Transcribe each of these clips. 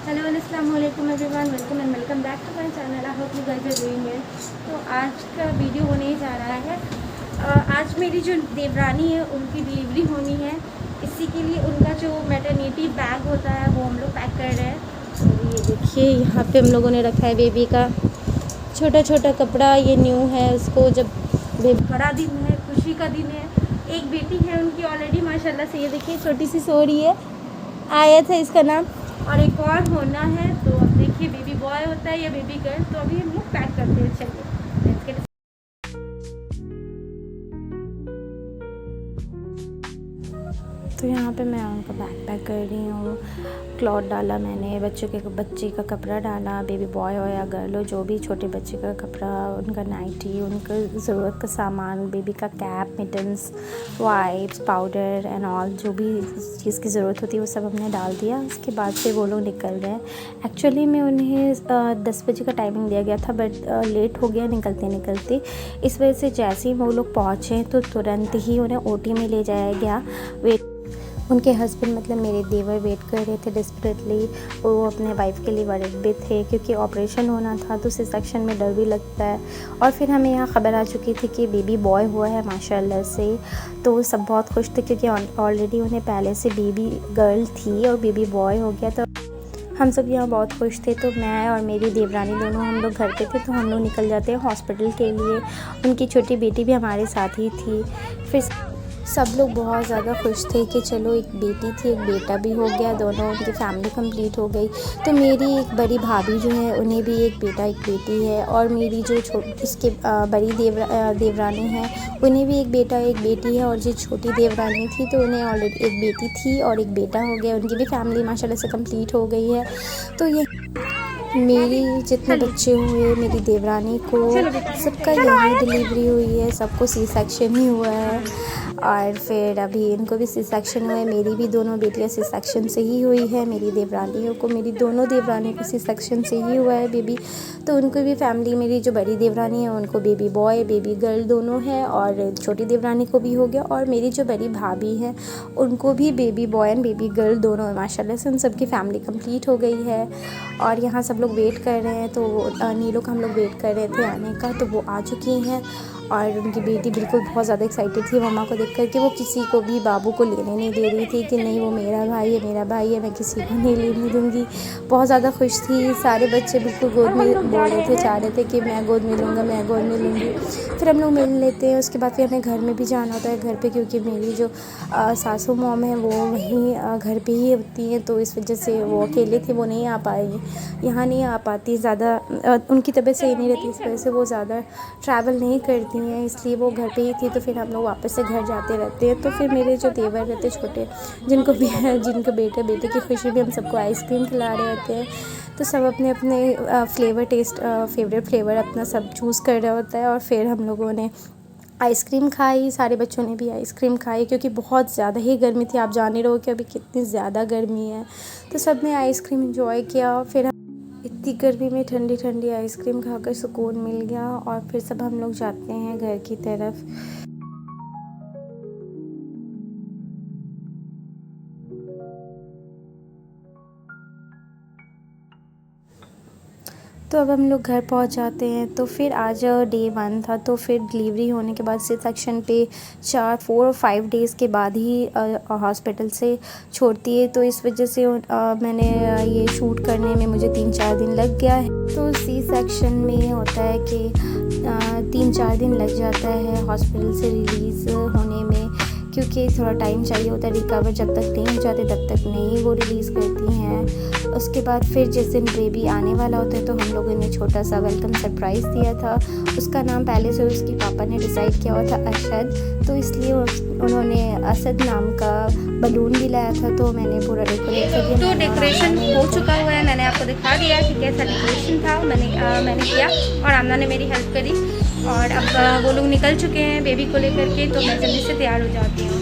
Hello अस्सलाम वालेकुम everyone, welcome and welcome back to my channel. I hope you guys are doing well. तो आज का video होने जा रहा है, आज मेरी जो देवरानी है उनकी डिलीवरी होनी है। इसी के लिए उनका जो मैटरनिटी बैग होता है वो हम लोग पैक कर रहे हैं। तो ये देखिए यहाँ पे हम लोगों ने रखा है बेबी का छोटा छोटा कपड़ा। ये न्यू है, उसको जब बड़ा दिन है, खुशी का दिन है। एक बेटी है उनकी ऑलरेडी माशाल्लाह से, ये देखिए छोटी सी सो रही है, आयत है इसका नाम, और एक और होना है। तो अब देखिए बेबी बॉय होता है या बेबी गर्ल। तो अभी हम लोग पैक करते हैं, चलिए लेट्स गेट। तो यहाँ पे मैं उनका बैग पैक कर रही हूँ। क्लॉथ डाला मैंने, बच्चे का कपड़ा डाला, बेबी बॉय हो या गर्ल हो, जो भी छोटे बच्चे का कपड़ा, उनका नाइटी, उनका ज़रूरत का सामान, बेबी का cap, mittens, wipes, powder and all, जो भी चीज़ की ज़रूरत होती है वो सब हमने डाल दिया। उसके बाद से वो लोग निकल गए। एक्चुअली में उन्हें 10 बजे का टाइमिंग दिया गया था, बट लेट हो गया निकलते। इस वजह से जैसे ही वो लोग पहुँचे तो तुरंत ही उन्हें ओटी में ले जाया गया। उनके हस्बैंड मतलब मेरे देवर वेट कर रहे थे डेस्परेटली। वो अपने वाइफ के लिए वर्ried भी थे क्योंकि ऑपरेशन होना था, तो सी सेक्शन में डर भी लगता है। और फिर हमें यहाँ ख़बर आ चुकी थी कि बेबी बॉय हुआ है माशाल्लाह से। तो सब बहुत खुश थे क्योंकि ऑलरेडी उन्हें पहले से बेबी गर्ल थी और बेबी बॉय हो गया। तो हम सब यहाँ बहुत खुश थे। तो मैं और मेरी देवरानी दोनों हम लोग घर पे थे, तो हम लोग निकल जाते हैं हॉस्पिटल के लिए। उनकी छोटी बेटी भी हमारे साथ ही थी। फिर सब लोग बहुत ज़्यादा खुश थे कि चलो एक बेटी थी एक बेटा भी हो गया, दोनों उनकी फैमिली कंप्लीट हो गई। तो मेरी एक बड़ी भाभी जो है उन्हें भी एक बेटा एक बेटी है, और मेरी जो इसके बड़ी देवरानी है उन्हें भी एक बेटा एक बेटी है, और जो छोटी देवरानी थी तो उन्हें ऑलरेडी एक बेटी थी और एक बेटा हो गया। उनकी भी फैमिली माशाल्लाह से कंप्लीट हो गई है। तो ये मेरी जितने बच्चे हुए मेरी देवरानी को सबका यही डिलीवरी हुई है, सबको सी सेक्शन ही हुआ है। और फिर अभी इनको भी सी सेक्शन हुआ है। मेरी भी दोनों बेटियां सी सेक्शन से ही हुई है। मेरी देवरानियों को, मेरी दोनों देवरानी को सी सेक्शन से ही हुआ है बेबी। तो उनको भी फैमिली, मेरी जो बड़ी देवरानी है उनको बेबी बॉय बेबी गर्ल दोनों है, और छोटी देवरानी को भी हो गया। और मेरी जो बड़ी भाभी है उनको भी baby boy and baby girl दोनों है माशाल्लाह से। उन सबकी फैमिली कंप्लीट हो गई है। और यहाँ सब लोग वेट कर रहे हैं। तो नीलो का हम लोग वेट कर रहे थे आने का, तो वो आ चुकी हैं। और उनकी बेटी बिल्कुल बहुत ज़्यादा एक्साइटेड थी मम्मा को देख कर के। वो किसी को भी बाबू को लेने नहीं दे रही थी कि नहीं वो मेरा भाई है, मैं किसी को नहीं लेने दूँगी। बहुत ज़्यादा खुश थी। सारे बच्चे बिल्कुल गोद में बोल रहे थे, चाह रहे थे कि मैं गोद में लूँगा, मैं गोद में लूँगी। फिर हम लोग मिल लेते हैं। उसके बाद फिर हमें घर में भी जाना होता है, घर पे, क्योंकि मेरी जो सासू मॉम है वो वहीं घर पे ही होती हैं। तो इस वजह से वो अकेले थे, वो नहीं आ पाएगी, यहाँ नहीं आ पाती ज़्यादा। उनकी तबीयत सही नहीं रहती, इस वजह से वो ज़्यादा ट्रैवल नहीं करती हैं, इसलिए वो घर पे ही थी। तो फिर हम लोग वापस से घर जाते रहते हैं। तो फिर मेरे जो देवर रहते छोटे, जिनके बेटे की खुशी में हम सबको आइसक्रीम खिला रहे होते हैं। तो सब अपने अपने फेवरेट फ्लेवर अपना सब चूज़ कर रहा होता है। और फिर हम लोगों ने आइसक्रीम खाई, सारे बच्चों ने भी आइसक्रीम खाई क्योंकि बहुत ज़्यादा ही गर्मी थी। आप जान ही रहो कि अभी कितनी ज़्यादा गर्मी है। तो सब ने आइसक्रीम एंजॉय किया। फिर इतनी गर्मी में ठंडी ठंडी आइसक्रीम खाकर सुकून मिल गया। और फिर सब हम लोग जाते हैं घर की तरफ। तो अब हम लोग घर पहुंच जाते हैं। तो फिर आज डे 1 था। तो फिर डिलीवरी होने के बाद सी सेक्शन पे 4 और 5 डेज़ के बाद ही हॉस्पिटल से छोड़ती है। तो इस वजह से मैंने ये शूट करने में मुझे 3-4 दिन लग गया है। तो सी सेक्शन में होता है कि 3-4 दिन लग जाता है हॉस्पिटल से रिलीज़ होने में, क्योंकि थोड़ा टाइम चाहिए होता है रिकवर। जब तक नहीं हो जाते तब तक नहीं वो रिलीज़ करती हैं। उसके बाद फिर जिस दिन बेबी आने वाला होता है तो हम लोगों ने छोटा सा वेलकम सरप्राइज़ दिया था। उसका नाम पहले से उसके पापा ने डिसाइड किया हुआ था अशद, तो इसलिए उन्होंने असद नाम का बलून भी लाया था। तो मैंने पूरा डेकोरेट कर दिया। तो डेकोरेशन हो चुका हुआ है, मैंने आपको दिखा दिया कि कैसा डेकोरेशन था। मैंने किया और आमना ने मेरी हेल्प करी। और अब वो लोग निकल चुके हैं बेबी को लेकर के। तो मैं जल्दी से तैयार हो जाती हूँ,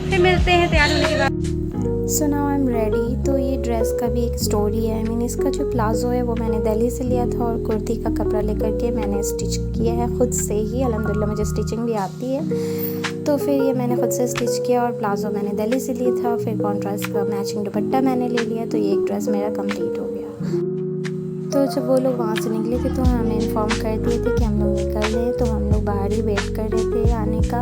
फिर मिलते हैं तैयार होने के बाद। So now I am ready. तो ये ड्रेस का भी एक स्टोरी है। इसका जो प्लाज़ो है वो मैंने दिल्ली से लिया था, और कुर्ती का कपड़ा लेकर के मैंने स्टिच किया है खुद से ही। अल्हम्दुलिल्लाह मुझे स्टिचिंग भी आती है। तो फिर ये मैंने ख़ुद से स्टिच किया और प्लाज़ो मैंने दिल्ली से लिया था। फिर कॉन्ट्रास्ट का मैचिंग दुपट्टा मैंने ले लिया, तो ये एक ड्रेस मेरा कंप्लीट हो गया। तो जब वो लोग वहाँ से निकले थे तो हमें इन्फॉर्म कर दिए थे कि हम लोग निकल रहे हैं, तो हम लोग बाहर ही वेट कर रहे थे आने का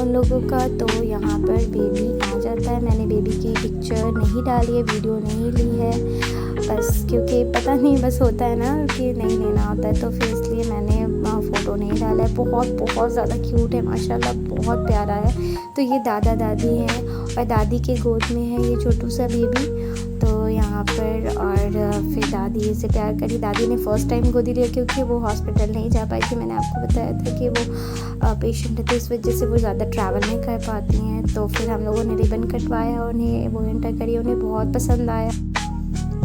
उन लोगों का। तो यहाँ पर बेबी आ जाता है। मैंने बेबी की पिक्चर नहीं डाली है, वीडियो नहीं ली है, बस क्योंकि पता नहीं बस होता है ना कि नहीं लेना होता है, तो फिर इसलिए मैंने फ़ोटो नहीं डाला है। बहुत ज़्यादा क्यूट है माशाल्लाह, बहुत प्यारा है। तो ये दादा दादी हैं और दादी के गोद में है ये छोटू सा बेबी। तो यहाँ पर और फिर दादी से प्यार करी। दादी ने फ़र्स्ट टाइम गोदी लिया क्योंकि वो हॉस्पिटल नहीं जा पाई थी। मैंने आपको बताया था कि वो पेशेंट है, तो इस वजह से वो ज़्यादा ट्रैवल नहीं कर पाती हैं। तो फिर हम लोगों ने रिबन कटवाया, उन्हें वो एंटर करी, उन्हें बहुत पसंद आया।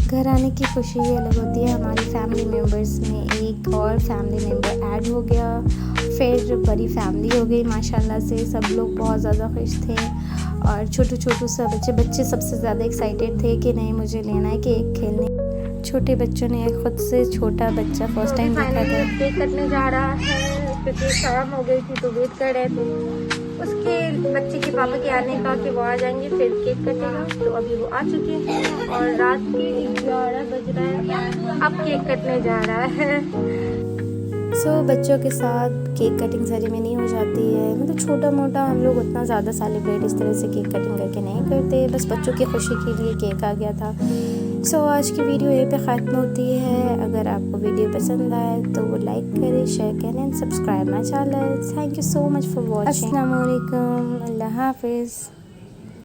घर आने की खुशी ही अलग होती है। हमारी फैमिली मेम्बर्स में एक और फैमिली मेम्बर ऐड हो गया, फिर बड़ी फैमिली हो गई माशाल्लाह से। सब लोग बहुत ज़्यादा खुश थे और छोटू सा बच्चे सबसे ज़्यादा एक्साइटेड थे कि नहीं मुझे लेना है केक खेलने। छोटे बच्चों ने खुद से छोटा बच्चा फर्स्ट टाइम देखा था। केक कटने जा रहा है क्योंकि शाम हो गई थी तो वेट कर रहे थे उसके बच्चे के पापा के आने का कि वो आ जाएंगे फिर केक कटेगा। तो अभी वो आ चुके हैं और रात के 11 बज रहा है, अब केक कटने जा रहा है। बच्चों के साथ केक कटिंग सेरेमनी हो जाती है। मतलब छोटा मोटा हम लोग उतना ज़्यादा सेलिब्रेट इस तरह से केक कटिंग करके नहीं करते, बस बच्चों की खुशी के लिए केक आ गया था। आज की वीडियो यहीं पे ख़त्म होती है। अगर आपको वीडियो पसंद आए तो वो लाइक करें, शेयर करें and subscribe my channel. Thank you so much for watching. अस्सलाम वालेकुम, अल्लाह हाफिज़।